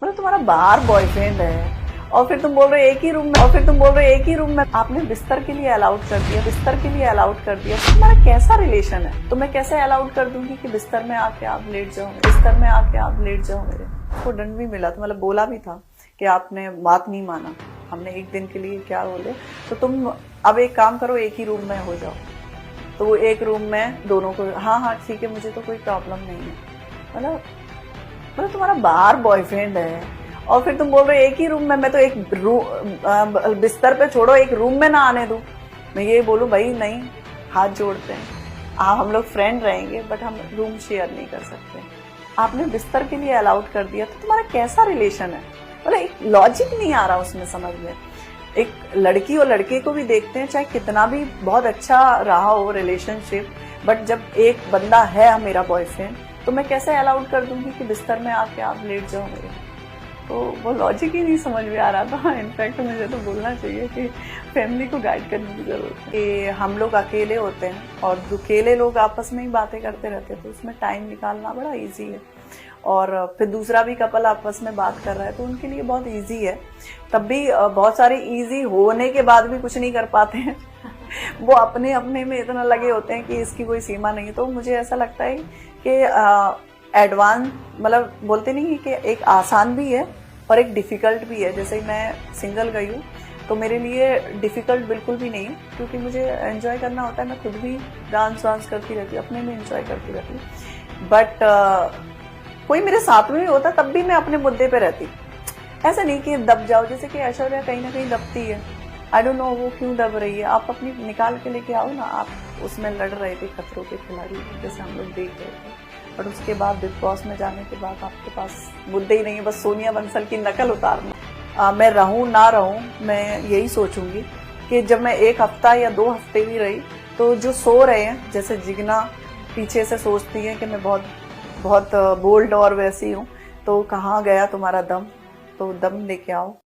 मतलब तुम्हारा बाहर बॉयफ्रेंड है और फिर तुम बोल रहे एक ही रूम में आपने बिस्तर के लिए अलाउड कर दिया। तो तुम्हारा कैसा रिलेशन है? तो मैं कैसे अलाउड कर दूंगी कि बिस्तर में आके आप लेट जाओ मेरे। उसको दंड भी मिला, तो मतलब बोला भी था कि आपने बात नहीं माना, हमने एक दिन के लिए क्या बोले, तो तुम अब एक काम करो, एक ही रूम में हो जाओ। तो वो एक रूम में दोनों को, हाँ ठीक है, मुझे तो कोई प्रॉब्लम नहीं है। मतलब तुम्हारा बाहर बॉयफ्रेंड है और फिर तुम बोल रहे एक ही रूम में, मैं तो एक बिस्तर पे छोड़ो, एक रूम में ना आने दूं। मैं ये बोलूं भाई नहीं, हाथ जोड़ते हैं, हम लोग फ्रेंड रहेंगे बट हम रूम शेयर नहीं कर सकते। आपने बिस्तर के लिए अलाउड कर दिया, तो तुम्हारा कैसा रिलेशन है? मतलब एक लॉजिक नहीं आ रहा उसमें समझ में। एक लड़की और लड़के को भी देखते हैं, चाहे कितना भी बहुत अच्छा रहा हो रिलेशनशिप, बट जब एक बंदा है मेरा बॉयफ्रेंड, तो मैं कैसे अलाउड कर दूंगी कि बिस्तर में आके आप लेट जाओ मेरे। तो वो लॉजिक ही नहीं समझ में आ रहा था। इनफैक्ट मुझे तो बोलना चाहिए कि फैमिली को गाइड करने की जरूरत है कि हम लोग अकेले होते हैं और जो अकेले लोग आपस में ही बातें करते रहते हैं, तो उसमें टाइम निकालना बड़ा इजी है। और फिर दूसरा भी कपल आपस में बात कर रहा है तो उनके लिए बहुत इजी है। तब भी बहुत सारे इजी होने के बाद भी कुछ नहीं कर पाते हैं। वो अपने अपने में इतना लगे होते हैं कि इसकी कोई सीमा नहीं। तो मुझे ऐसा लगता है कि एडवांस, मतलब बोलते नहीं कि एक आसान भी है और एक डिफ़िकल्ट भी है। जैसे मैं सिंगल गई हूँ तो मेरे लिए डिफ़िकल्ट बिल्कुल भी नहीं है, क्योंकि मुझे एंजॉय करना होता है। मैं खुद भी डांस वांस करती रहती हूँ, अपने में एंजॉय करती रहती हूँ। बट कोई मेरे साथ में भी होता तब भी मैं अपने मुद्दे पे रहती। ऐसा नहीं कि दब जाओ, जैसे कि ऐश्वर्या कहीं ना कहीं दबती है। आई डोंट नो वो क्यों दब रही है। आप अपनी निकाल के लेके आओ ना। आप उसमें लड़ रहे थे खतरों के खिलाड़ी, जैसे हम लोग देख रहे थे, बट उसके बाद बिग बॉस में जाने के बाद आपके पास मुद्दे ही नहीं है, बस सोनिया बंसल की नकल उतारना। मैं रहूं ना रहूं, मैं यही सोचूंगी कि जब मैं एक हफ्ता या 2 हफ्ते भी रही, तो जो सो रहे हैं, जैसे जिगना पीछे से सोचती है कि मैं बहुत बहुत बोल्ड और वैसी हूँ, तो कहाँ गया तुम्हारा दम? तो दम लेके आओ।